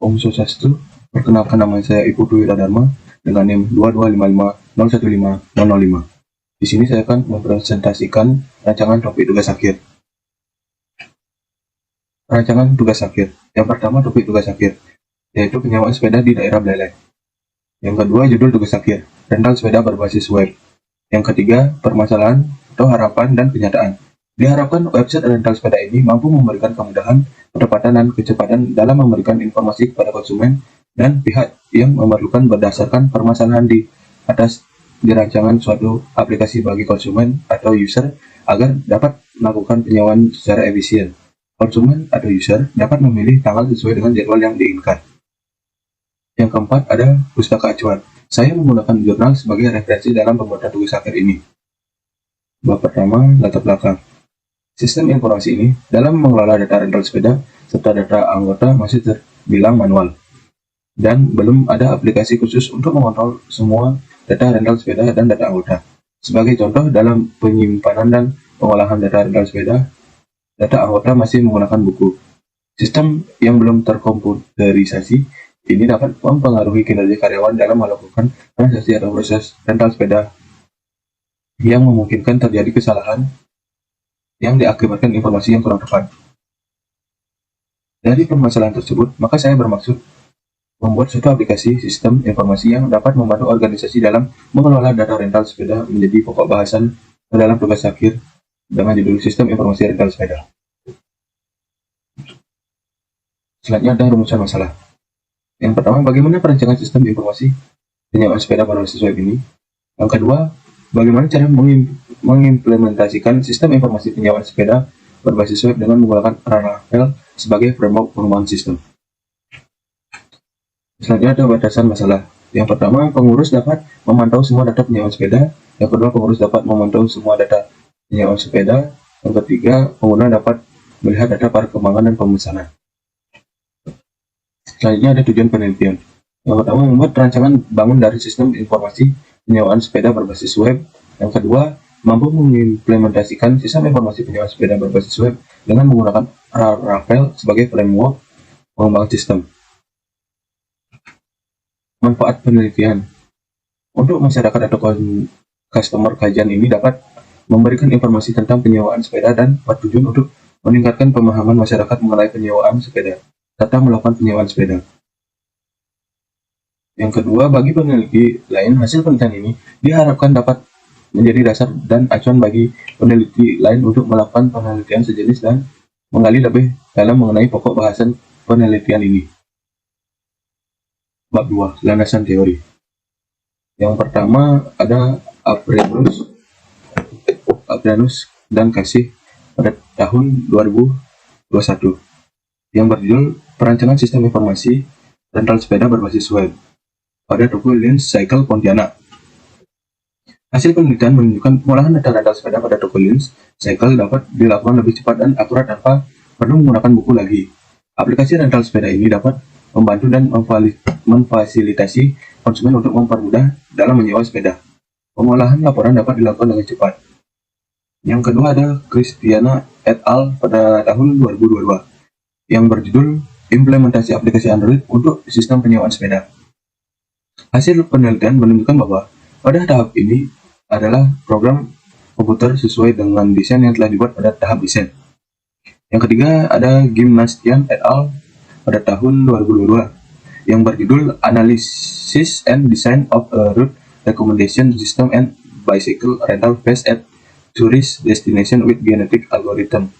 Om Swastiastu. Perkenalkan, nama saya Ibu Dwi Radharma dengan NIM 22550150005. Di sini saya akan mempresentasikan rancangan topik tugas akhir. Rancangan tugas akhir. Yang pertama, topik tugas akhir, yaitu penyewaan sepeda di daerah Belelek. Yang kedua, judul tugas akhir, rental sepeda berbasis web. Yang ketiga, permasalahan atau harapan dan kenyataan. Diharapkan website rental sepeda ini mampu memberikan kemudahan, ketepatan, dan kecepatan dalam memberikan informasi kepada konsumen dan pihak yang memerlukan berdasarkan permasalahan di atas dirancangan suatu aplikasi bagi konsumen atau user agar dapat melakukan penyewaan secara efisien. Konsumen atau user dapat memilih tanggal sesuai dengan jadwal yang diinginkan. Yang keempat, ada pustaka acuan. Saya menggunakan jurnal sebagai referensi dalam pembuatan tugas akhir ini. Bab pertama, latar belakang. Sistem informasi ini dalam mengelola data rental sepeda serta data anggota masih terbilang manual, dan belum ada aplikasi khusus untuk mengontrol semua data rental sepeda dan data anggota. Sebagai contoh, dalam penyimpanan dan pengolahan data rental sepeda, data anggota masih menggunakan buku. Sistem yang belum terkomputerisasi ini dapat mempengaruhi kinerja karyawan dalam melakukan transaksi atau proses rental sepeda yang memungkinkan terjadi kesalahan yang diakibatkan informasi yang kurang tepat. Dari permasalahan tersebut, maka saya bermaksud membuat suatu aplikasi sistem informasi yang dapat membantu organisasi dalam mengelola data rental sepeda menjadi pokok bahasan dalam tugas akhir dengan judul Sistem Informasi Rental Sepeda. Selanjutnya ada rumusan masalah. Yang pertama, bagaimana perancangan sistem informasi penyewaan sepeda berbasis web ini? Yang kedua, bagaimana cara mengimplementasikan sistem informasi penyewaan sepeda berbasis web dengan menggunakan Laravel sebagai framework pengembangan sistem. Selanjutnya ada batasan masalah. Yang pertama, pengurus dapat memantau semua data penyewaan sepeda. Yang kedua, pengurus dapat memantau semua data penyewaan sepeda. Yang ketiga, pengguna dapat melihat data perkembangan dan pemesanan. Selanjutnya ada tujuan penelitian. Yang pertama, membuat rancangan bangun dari sistem informasi penyewaan sepeda berbasis web. Yang kedua, mampu mengimplementasikan sistem informasi penyewaan sepeda berbasis web dengan menggunakan Laravel sebagai framework pengembangan sistem. Manfaat penelitian. Untuk masyarakat atau customer, kajian ini dapat memberikan informasi tentang penyewaan sepeda dan bertujuan untuk meningkatkan pemahaman masyarakat mengenai penyewaan sepeda serta melakukan penyewaan sepeda. Yang kedua, bagi peneliti lain, hasil penelitian ini diharapkan dapat menjadi dasar dan acuan bagi peneliti lain untuk melakukan penelitian sejenis dan menggali lebih dalam mengenai pokok bahasan penelitian ini. Bab 2, landasan teori. Yang pertama ada Aprianus dan Kasih pada tahun 2021 yang berjudul Perancangan Sistem Informasi Rental Sepeda Berbasis Web pada toko Lens Cycle Pontianak. Hasil penelitian menunjukkan pengolahan data rental sepeda pada toko Lens Cycle dapat dilakukan lebih cepat dan akurat tanpa perlu menggunakan buku lagi. Aplikasi rental sepeda ini dapat membantu dan memfasilitasi konsumen untuk mempermudah dalam menyewa sepeda. Pengolahan laporan dapat dilakukan dengan cepat. Yang kedua ada Christiana et al. Pada tahun 2022 yang berjudul Implementasi Aplikasi Android untuk Sistem Penyewaan Sepeda. Hasil penelitian menunjukkan bahwa pada tahap ini adalah program komputer sesuai dengan desain yang telah dibuat pada tahap desain. Yang ketiga ada Gymnastian et al. Pada tahun 2022 yang berjudul Analysis and Design of a Route Recommendation System and Bicycle Rental Based at Tourist Destination with Genetic Algorithm.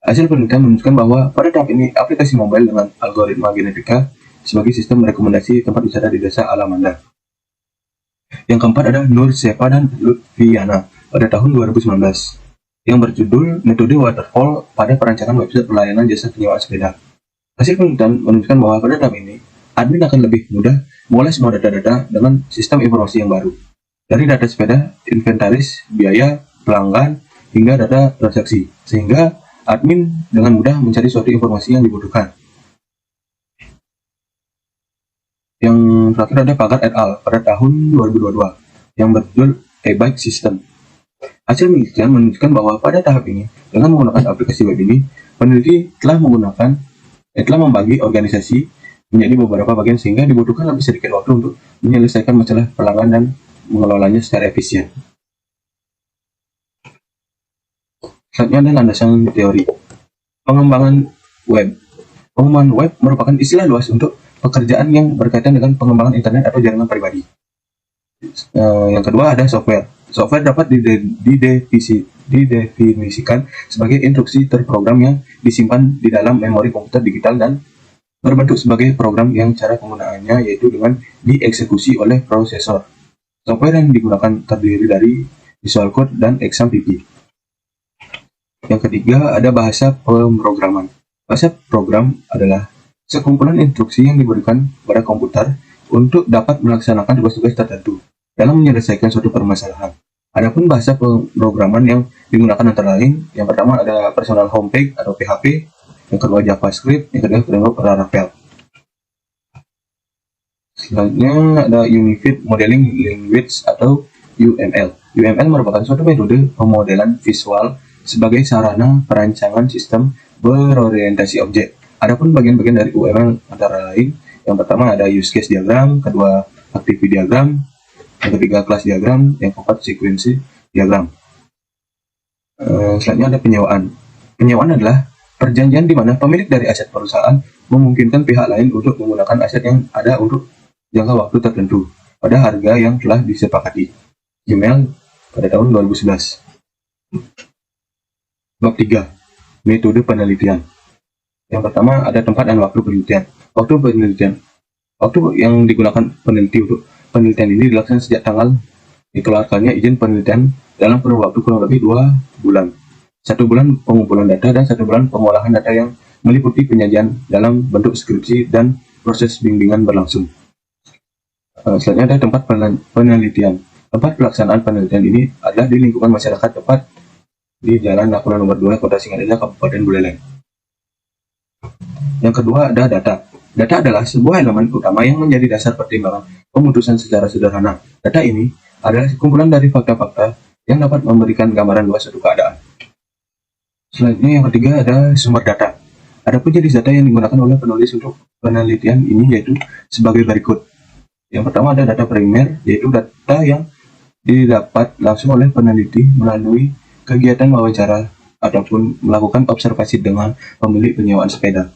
Hasil penelitian menunjukkan bahwa pada tahap ini aplikasi mobile dengan algoritma genetika sebagai sistem rekomendasi tempat wisata di desa alam Anda. Yang keempat ada Nur Sepa dan Lutfiana pada tahun 2019 yang berjudul Metode Waterfall pada perancangan website pelayanan jasa penyewaan sepeda. Hasil penelitian menunjukkan bahwa pada tahap ini, admin akan lebih mudah mengolah semua data-data dengan sistem informasi yang baru. Dari data sepeda, inventaris, biaya, pelanggan, hingga data transaksi, sehingga admin dengan mudah mencari suatu informasi yang dibutuhkan. Yang terakhir ada Pagar et al. Pada tahun 2022 yang berjudul e-bike system. Hasil penelitian menunjukkan bahwa pada tahap ini, dengan menggunakan aplikasi web ini, peneliti telah menggunakan yang telah membagi organisasi menjadi beberapa bagian sehingga dibutuhkan lebih sedikit waktu untuk menyelesaikan masalah pelanggan dan mengelolanya secara efisien. Selanjutnya adalah landasan teori. Pengembangan web. Pengembangan web merupakan istilah luas untuk pekerjaan yang berkaitan dengan pengembangan internet atau jaringan pribadi. Yang kedua ada software. Software dapat didefinisikan sebagai instruksi terprogram yang disimpan di dalam memori komputer digital dan berbentuk sebagai program yang cara penggunaannya yaitu dengan dieksekusi oleh prosesor. Software yang digunakan terdiri dari Visual Code dan XAMPP. Yang ketiga ada bahasa pemrograman. Bahasa program adalah sekumpulan instruksi yang diberikan pada komputer untuk dapat melaksanakan tugas-tugas tertentu dalam menyelesaikan suatu permasalahan. Adapun bahasa pemrograman yang digunakan antara lain, yang pertama ada Personal Homepage atau PHP, yang kedua JavaScript, yang ketiga framework Laravel. Selanjutnya ada Unified Modeling Language atau UML. UML merupakan suatu metode pemodelan visual sebagai sarana perancangan sistem berorientasi objek. Adapun bagian-bagian dari UML antara lain, yang pertama ada use case diagram, kedua activity diagram, yang ketiga class diagram, yang keempat sequence diagram. Selanjutnya ada penyewaan. Penyewaan adalah perjanjian di mana pemilik dari aset perusahaan memungkinkan pihak lain untuk menggunakan aset yang ada untuk jangka waktu tertentu pada harga yang telah disepakati. Gmail pada tahun 2011. Bab 3. Metode penelitian. Yang pertama ada tempat dan waktu penelitian. Waktu penelitian. Waktu yang digunakan peneliti untuk penelitian ini dilaksanakan sejak tanggal dikeluarkannya izin penelitian dalam kurun waktu kurang lebih 2 bulan. 1 bulan pengumpulan data dan 1 bulan pengolahan data yang meliputi penyajian dalam bentuk skripsi dan proses bimbingan berlangsung. Selanjutnya ada tempat penelitian. Tempat pelaksanaan penelitian ini adalah di lingkungan masyarakat tepat di Jalan Nakula nomor 2, Kota Singadija, Kabupaten Buleleng. Yang kedua ada data. Data adalah sebuah elemen utama yang menjadi dasar pertimbangan pemutusan secara sederhana. Data ini adalah kumpulan dari fakta-fakta yang dapat memberikan gambaran luas suatu keadaan. Selanjutnya yang ketiga ada sumber data. Adapun jenis data yang digunakan oleh penulis untuk penelitian ini yaitu sebagai berikut. Yang pertama ada data primer, yaitu data yang didapat langsung oleh peneliti melalui kegiatan wawancara ataupun melakukan observasi dengan pemilik penyewaan sepeda.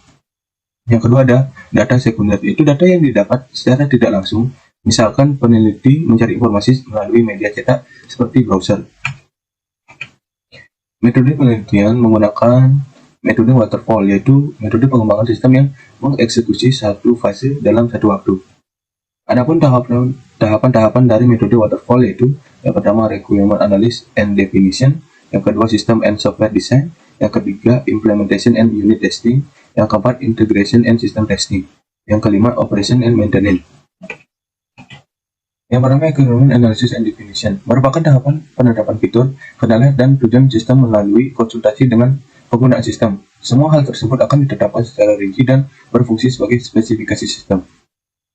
Yang kedua ada data sekunder, yaitu data yang didapat secara tidak langsung, misalkan peneliti mencari informasi melalui media cetak seperti browser. Metode penelitian menggunakan metode waterfall, yaitu metode pengembangan sistem yang mengeksekusi satu fase dalam satu waktu. Adapun tahapan-tahapan dari metode waterfall yaitu yang pertama requirement analysis and definition, yang kedua system and software design, yang ketiga implementation and unit testing, yang keempat integration and system testing, yang kelima operation and maintenance. Yang pertama requirement analysis and definition merupakan tahapan penetapan fitur, kendala dan tujuan sistem melalui konsultasi dengan pengguna sistem. Semua hal tersebut akan ditetapkan secara rinci dan berfungsi sebagai spesifikasi sistem.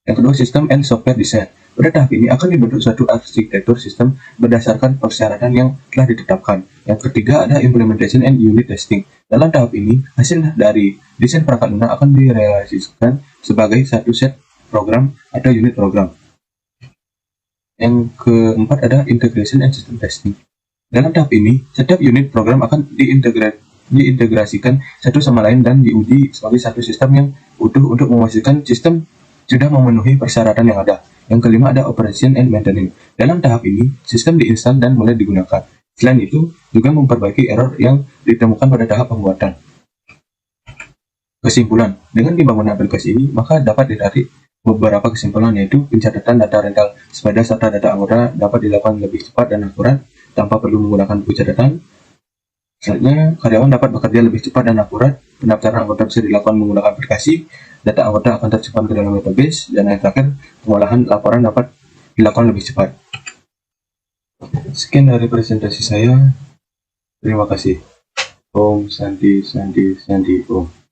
Yang kedua, sistem and software design. Pada tahap ini akan dibentuk suatu arsitektur sistem berdasarkan persyaratan yang telah ditetapkan. Yang ketiga ada implementation and unit testing. Dalam tahap ini, hasil dari desain perangkat lunak akan direalisasikan sebagai satu set program atau unit program. Yang keempat ada integration and system testing. Dalam tahap ini, setiap unit program akan diintegrasikan satu sama lain dan diuji sebagai satu sistem yang utuh untuk memastikan sistem sudah memenuhi persyaratan yang ada. Yang kelima ada operation and maintenance. Dalam tahap ini, sistem diinstal dan mulai digunakan. Selain itu, juga memperbaiki error yang ditemukan pada tahap pembuatan. Kesimpulan, dengan dibangun aplikasi ini, maka dapat ditarik beberapa kesimpulan, yaitu pencatatan data rental sepeda serta data anggota dapat dilakukan lebih cepat dan akurat tanpa perlu menggunakan buku catatan. Selanjutnya, karyawan dapat bekerja lebih cepat dan akurat. Pendaftaran anggota bisa dilakukan menggunakan aplikasi. Data anggota akan tersimpan ke dalam database. Dan yang terakhir, pengolahan laporan dapat dilakukan lebih cepat. Sekian dari presentasi saya. Terima kasih. Om Santi Santi Santi Om.